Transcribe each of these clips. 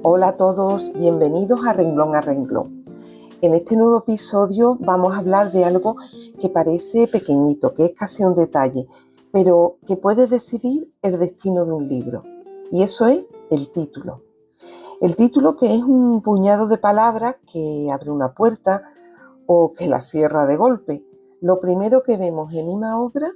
Hola a todos, bienvenidos a Renglón a Renglón. En este nuevo episodio vamos a hablar de algo que parece pequeñito, que es casi un detalle, pero que puede decidir el destino de un libro. Y eso es el título. El título, que es un puñado de palabras que abre una puerta o que la cierra de golpe. Lo primero que vemos en una obra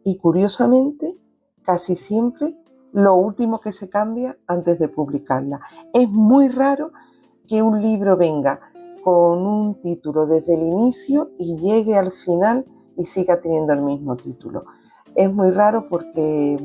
y, curiosamente, casi siempre lo último que se cambia antes de publicarla. Es muy raro que un libro venga con un título desde el inicio y llegue al final y siga teniendo el mismo título. Es muy raro porque,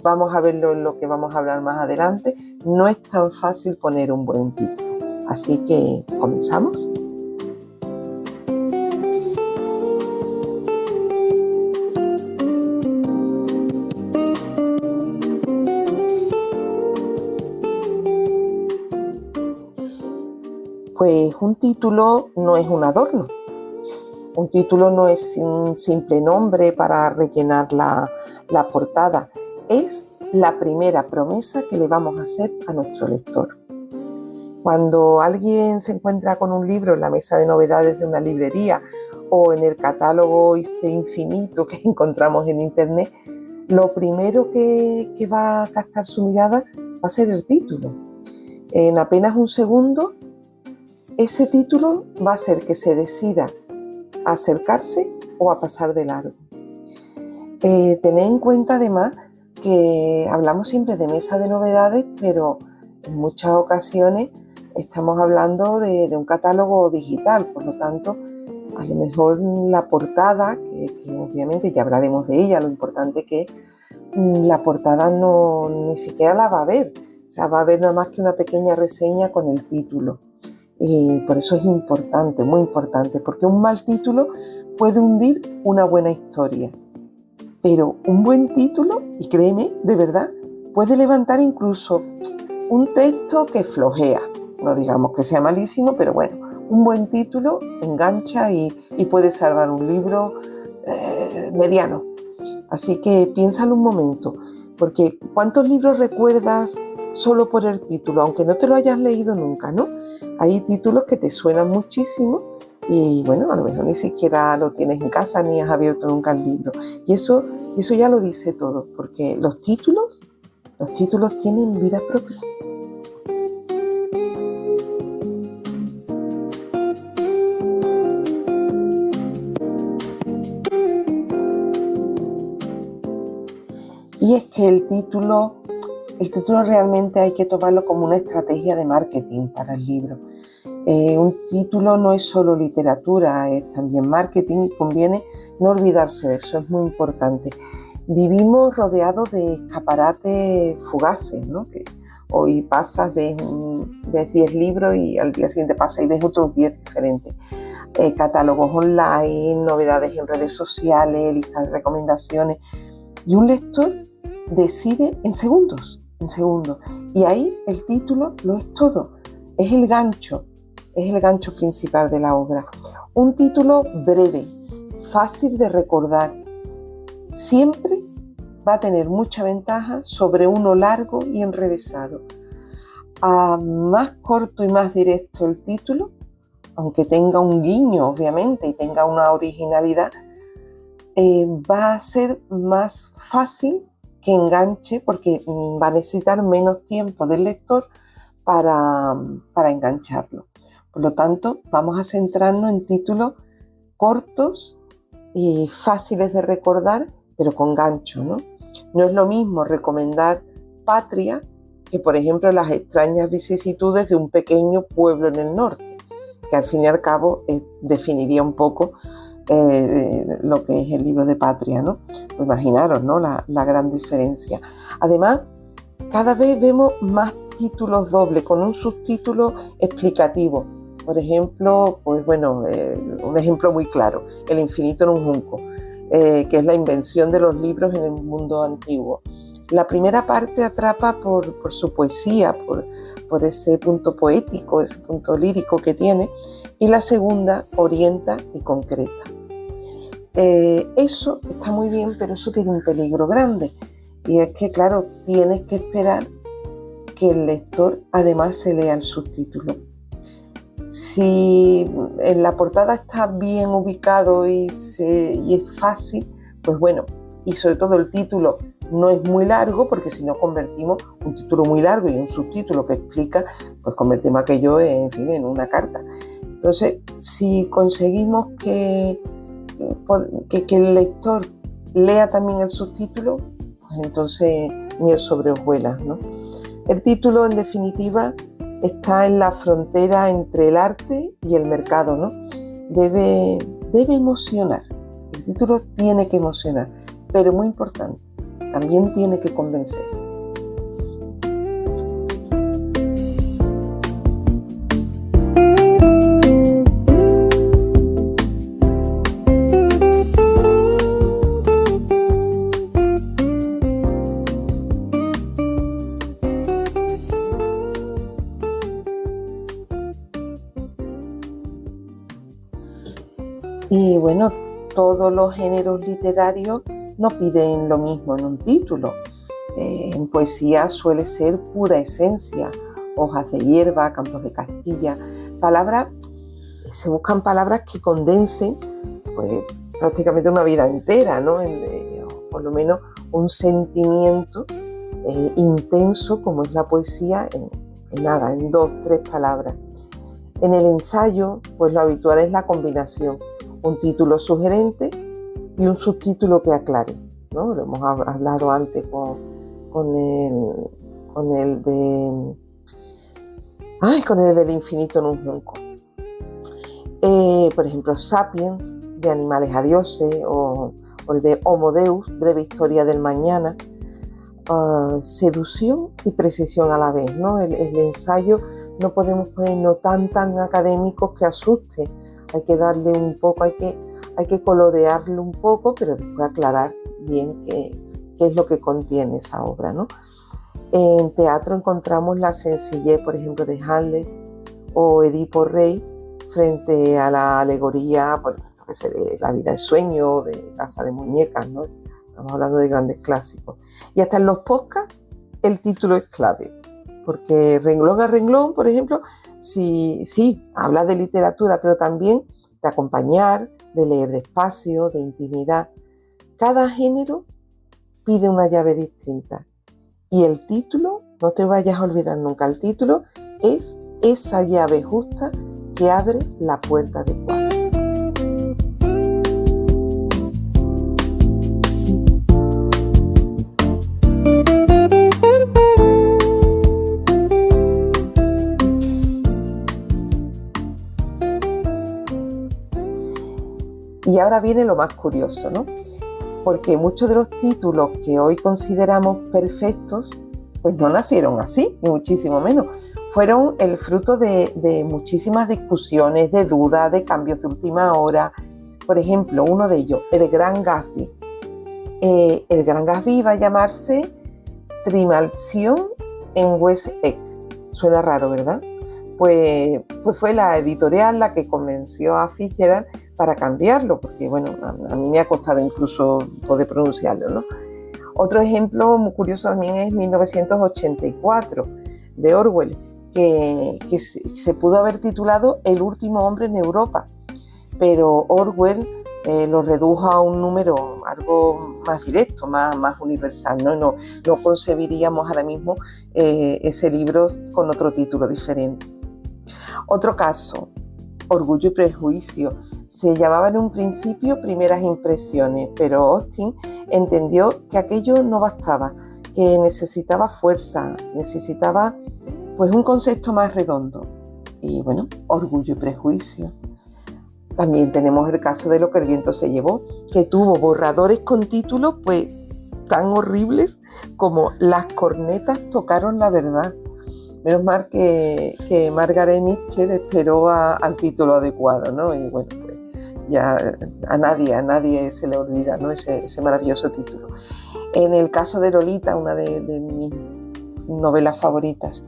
vamos a verlo en lo que vamos a hablar más adelante. No es tan fácil poner un buen título. Así que, ¿comenzamos? Pues un título no es un adorno. Un título no es un simple nombre para rellenar la portada. Es la primera promesa que le vamos a hacer a nuestro lector. Cuando alguien se encuentra con un libro en la mesa de novedades de una librería o en el catálogo infinito que encontramos en internet, lo primero que va a captar su mirada va a ser el título. En apenas un segundo, ese título va a hacer que se decida a acercarse o a pasar de largo. Tened en cuenta además que hablamos siempre de mesa de novedades, pero en muchas ocasiones estamos hablando de un catálogo digital, por lo tanto, a lo mejor la portada, que obviamente ya hablaremos de ella, lo importante que la portada ni siquiera la va a ver, o sea, va a ver nada más que una pequeña reseña con el título. Y por eso es importante, muy importante, porque un mal título puede hundir una buena historia. Pero un buen título, y créeme, de verdad, puede levantar incluso un texto que flojea. No digamos que sea malísimo, pero bueno, un buen título engancha y puede salvar un libro mediano. Así que piénsalo un momento, porque ¿cuántos libros recuerdas solo por el título, aunque no te lo hayas leído nunca, ¿no? Hay títulos que te suenan muchísimo y bueno, a lo mejor ni siquiera lo tienes en casa ni has abierto nunca el libro. Y eso ya lo dice todo, porque los títulos tienen vida propia. Y es que el título realmente hay que tomarlo como una estrategia de marketing para el libro. Un título no es solo literatura, es también marketing y conviene no olvidarse de eso, es muy importante. Vivimos rodeados de escaparates fugaces, ¿no? Que hoy pasas, ves 10 libros y al día siguiente pasas y ves otros 10 diferentes. Catálogos online, novedades en redes sociales, listas de recomendaciones. Y un lector decide en segundos. Y ahí el título lo es todo. Es el gancho principal de la obra. Un título breve, fácil de recordar, siempre va a tener mucha ventaja sobre uno largo y enrevesado. A más corto y más directo el título, aunque tenga un guiño, obviamente, y tenga una originalidad, va a ser más fácil que enganche porque va a necesitar menos tiempo del lector para engancharlo. Por lo tanto, vamos a centrarnos en títulos cortos y fáciles de recordar, pero con gancho, ¿no? No es lo mismo recomendar Patria que, por ejemplo, Las extrañas vicisitudes de un pequeño pueblo en el norte, que al fin y al cabo definiría un poco lo que es el libro de Patria, ¿no? Pues imaginaros, ¿no? La gran diferencia. Además, cada vez vemos más títulos dobles con un subtítulo explicativo. Por ejemplo, un ejemplo muy claro, El infinito en un junco, que es la invención de los libros en el mundo antiguo. La primera parte atrapa por su poesía, por ese punto poético, ese punto lírico que tiene, y la segunda orienta y concreta. Eso está muy bien, pero eso tiene un peligro grande, y es que, claro, tienes que esperar que el lector además se lea el subtítulo. Si en la portada está bien ubicado y es fácil, pues bueno, y sobre todo el título no es muy largo, porque si no convertimos un título muy largo y un subtítulo que explica, pues convertimos aquello en una carta. Entonces, si conseguimos que el lector lea también el subtítulo, pues entonces miel sobre hojuelas, ¿no? El título, en definitiva, está en la frontera entre el arte y el mercado, ¿no? Debe emocionar. El título tiene que emocionar, pero muy importante, también tiene que convencer. Y bueno, todos los géneros literarios no piden lo mismo en un título. En poesía suele ser pura esencia, hojas de hierba, campos de Castilla, se buscan palabras que condensen pues, prácticamente una vida entera, ¿no? O por lo menos un sentimiento intenso como es la poesía en 2, 3 palabras. En el ensayo, pues lo habitual es la combinación, un título sugerente y un subtítulo que aclare, ¿no? Lo hemos hablado antes con el del infinito en un junco. Por ejemplo, Sapiens, de animales a dioses, o el de Homo Deus, breve historia del mañana. Seducción y precisión a la vez, ¿no? El ensayo no podemos ponerlo tan académicos que asuste. Hay que darle un poco, hay que colorearlo un poco, pero después aclarar bien qué es lo que contiene esa obra, ¿no? En teatro encontramos la sencillez, por ejemplo, de Hamlet o Edipo Rey frente a la alegoría, por lo que se ve, La vida es sueño, de Casa de Muñecas, ¿no? Estamos hablando de grandes clásicos. Y hasta en los podcasts el título es clave, porque renglón a renglón, por ejemplo, sí, habla de literatura, pero también de acompañar, de leer despacio, de intimidad. Cada género pide una llave distinta. Y el título, no te vayas a olvidar nunca, el título es esa llave justa que abre la puerta adecuada. Y ahora viene lo más curioso, ¿no? Porque muchos de los títulos que hoy consideramos perfectos, pues no nacieron así, ni muchísimo menos. Fueron el fruto de muchísimas discusiones, de dudas, de cambios de última hora. Por ejemplo, uno de ellos, El Gran Gatsby. El Gran Gatsby iba a llamarse Trimalción en West Egg. Suena raro, ¿verdad? Pues fue la editorial la que convenció a Fitzgerald para cambiarlo, porque bueno, a mí me ha costado incluso poder pronunciarlo, ¿no? Otro ejemplo muy curioso también es 1984, de Orwell, que se pudo haber titulado El último hombre en Europa, pero Orwell lo redujo a un número algo más directo, más universal, ¿no? No concebiríamos ahora mismo ese libro con otro título diferente. Otro caso, Orgullo y Prejuicio. Se llamaba en un principio Primeras Impresiones, pero Austin entendió que aquello no bastaba, que necesitaba fuerza, necesitaba pues un concepto más redondo. Y bueno, Orgullo y Prejuicio. También tenemos el caso de Lo que el viento se llevó, que tuvo borradores con títulos pues tan horribles como Las cornetas tocaron la verdad. Menos mal que Margaret Mitchell esperó al título adecuado, ¿no? Y bueno, pues ya a nadie se le olvida, ¿no? ese maravilloso título. En el caso de Lolita, una de mis novelas favoritas,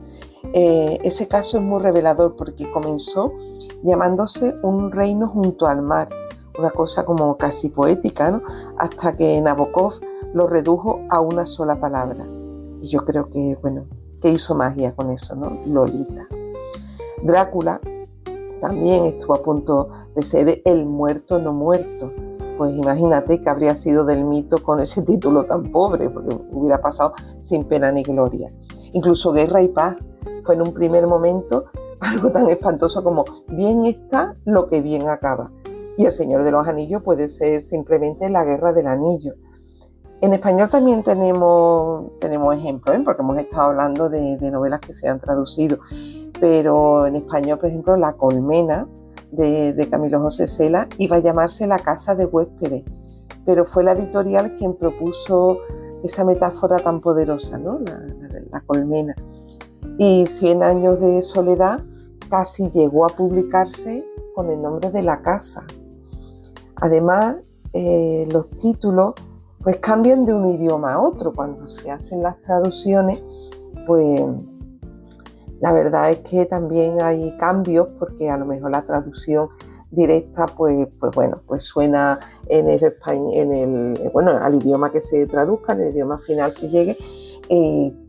ese caso es muy revelador porque comenzó llamándose Un reino junto al mar, una cosa como casi poética, ¿no? Hasta que Nabokov lo redujo a una sola palabra. Y yo creo que, bueno, que hizo magia con eso, ¿no? Lolita. Drácula también estuvo a punto de ser el muerto no muerto. Pues imagínate que habría sido del mito con ese título tan pobre, porque hubiera pasado sin pena ni gloria. Incluso Guerra y Paz fue en un primer momento algo tan espantoso como bien está lo que bien acaba. Y El Señor de los Anillos puede ser simplemente La Guerra del Anillo. En español también tenemos ejemplos, porque hemos estado hablando de novelas que se han traducido, pero en español, por ejemplo, La Colmena de Camilo José Cela iba a llamarse La Casa de Huéspedes, pero fue la editorial quien propuso esa metáfora tan poderosa, ¿no? La colmena. Y 100 años de soledad casi llegó a publicarse con el nombre de La Casa. Además, los títulos pues cambian de un idioma a otro. Cuando se hacen las traducciones, pues la verdad es que también hay cambios, porque a lo mejor la traducción directa pues suena al idioma que se traduzca, en el idioma final que llegue,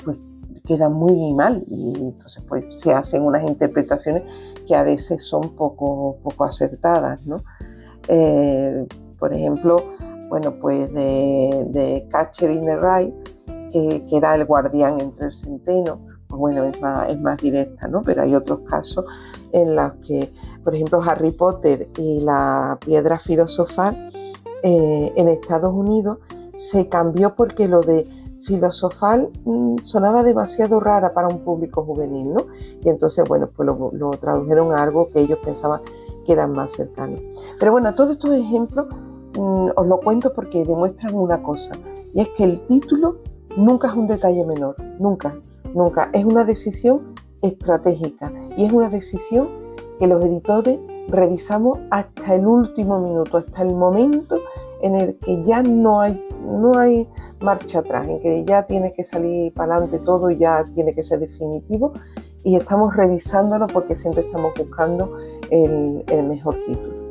pues queda muy mal, y entonces pues se hacen unas interpretaciones que a veces son poco acertadas, ¿no? Por ejemplo, de Catcher in the Rye, que era el guardián entre el centeno, pues es más directa, ¿no? Pero hay otros casos en los que, por ejemplo, Harry Potter y la piedra filosofal en Estados Unidos se cambió porque lo de filosofal sonaba demasiado rara para un público juvenil, ¿no? Y entonces, pues lo tradujeron a algo que ellos pensaban que era más cercano. Pero bueno, todos estos ejemplos os lo cuento porque demuestran una cosa, y es que el título nunca es un detalle menor, nunca. Es una decisión estratégica, y es una decisión que los editores revisamos hasta el último minuto, hasta el momento en el que ya no hay marcha atrás, en que ya tiene que salir para adelante todo y ya tiene que ser definitivo, y estamos revisándolo porque siempre estamos buscando el mejor título.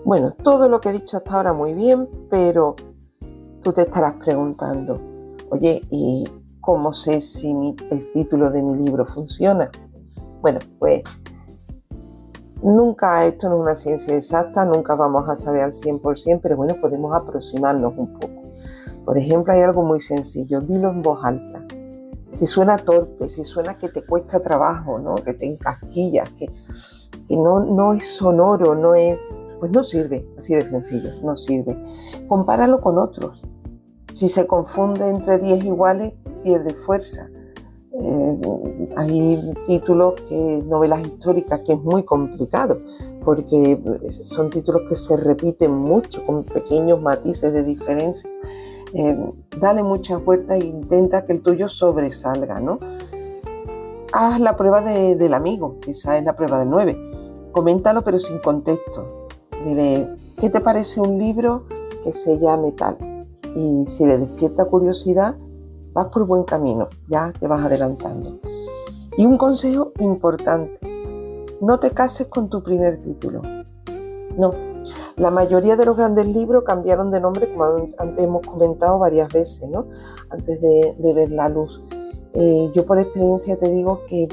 Bueno, todo lo que he dicho hasta ahora muy bien, pero tú te estarás preguntando, oye, ¿y cómo sé si el título de mi libro funciona? Bueno, pues esto no es una ciencia exacta, nunca vamos a saber al 100%, pero bueno, podemos aproximarnos un poco. Por ejemplo, hay algo muy sencillo, dilo en voz alta. Si suena torpe, si suena que te cuesta trabajo, ¿no? Que te encasquillas, que no es sonoro, pues no sirve, así de sencillo, no sirve. Compáralo con otros. Si se confunde entre 10 iguales, pierde fuerza. Hay títulos, novelas históricas, que es muy complicado, porque son títulos que se repiten mucho, con pequeños matices de diferencia. Dale muchas vueltas e intenta que el tuyo sobresalga, ¿no? Haz la prueba del amigo, esa es la prueba del 9. Coméntalo pero sin contexto. Dile, ¿qué te parece un libro que se llame tal? Y si le despierta curiosidad, vas por buen camino, ya te vas adelantando. Y un consejo importante, no te cases con tu primer título. No, la mayoría de los grandes libros cambiaron de nombre, como antes hemos comentado varias veces, ¿no? Antes de ver la luz. Yo por experiencia te digo que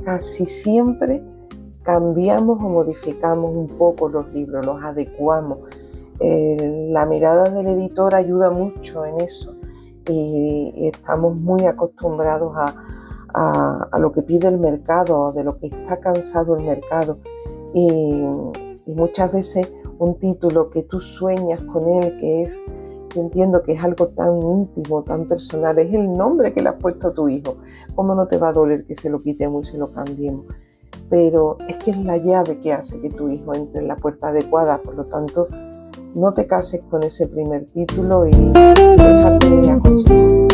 casi siempre cambiamos o modificamos un poco los libros, los adecuamos. La mirada del editor ayuda mucho en eso, y estamos muy acostumbrados a lo que pide el mercado, de lo que está cansado el mercado, y muchas veces un título que tú sueñas con él, yo entiendo que es algo tan íntimo, tan personal, es el nombre que le has puesto a tu hijo. ¿Cómo no te va a doler que se lo quitemos y se lo cambiemos? Pero es que es la llave que hace que tu hijo entre en la puerta adecuada. Por lo tanto, no te cases con ese primer título y déjate aconsejar.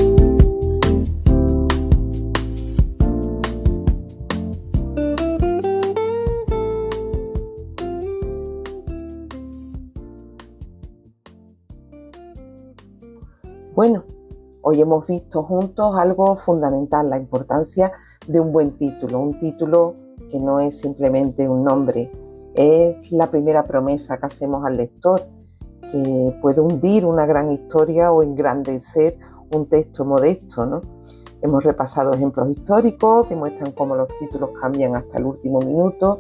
Bueno, hoy hemos visto juntos algo fundamental, la importancia de un buen título, un título que no es simplemente un nombre, es la primera promesa que hacemos al lector, que puede hundir una gran historia o engrandecer un texto modesto, ¿no? Hemos repasado ejemplos históricos que muestran cómo los títulos cambian hasta el último minuto.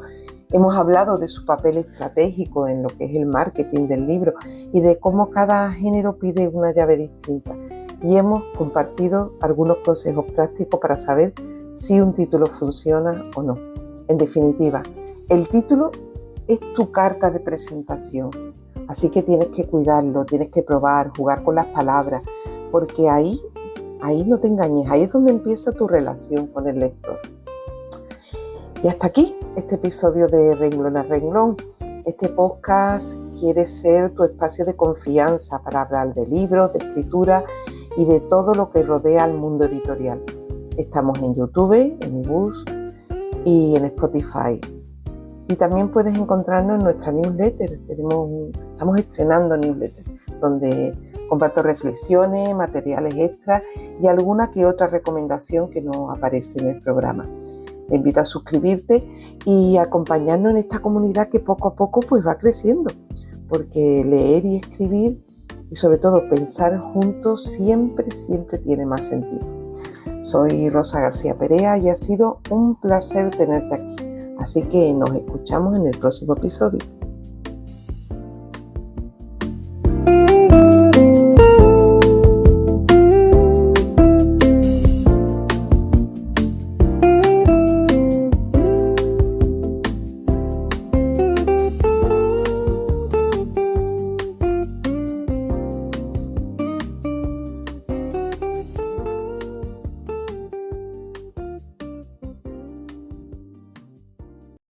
Hemos hablado de su papel estratégico en lo que es el marketing del libro y de cómo cada género pide una llave distinta. Y hemos compartido algunos consejos prácticos para saber si un título funciona o no. En definitiva, el título es tu carta de presentación, así que tienes que cuidarlo, tienes que probar, jugar con las palabras, porque ahí no te engañes, ahí es donde empieza tu relación con el lector. Y hasta aquí este episodio de Renglón a Renglón. Este podcast quiere ser tu espacio de confianza para hablar de libros, de escritura y de todo lo que rodea al mundo editorial. Estamos en YouTube, en eBooks y en Spotify. Y también puedes encontrarnos en nuestra newsletter. Estamos estrenando newsletter, donde comparto reflexiones, materiales extras y alguna que otra recomendación que no aparece en el programa. Te invito a suscribirte y acompañarnos en esta comunidad que poco a poco pues va creciendo, porque leer y escribir y sobre todo pensar juntos siempre tiene más sentido. Soy Rosa García Perea y ha sido un placer tenerte aquí, así que nos escuchamos en el próximo episodio.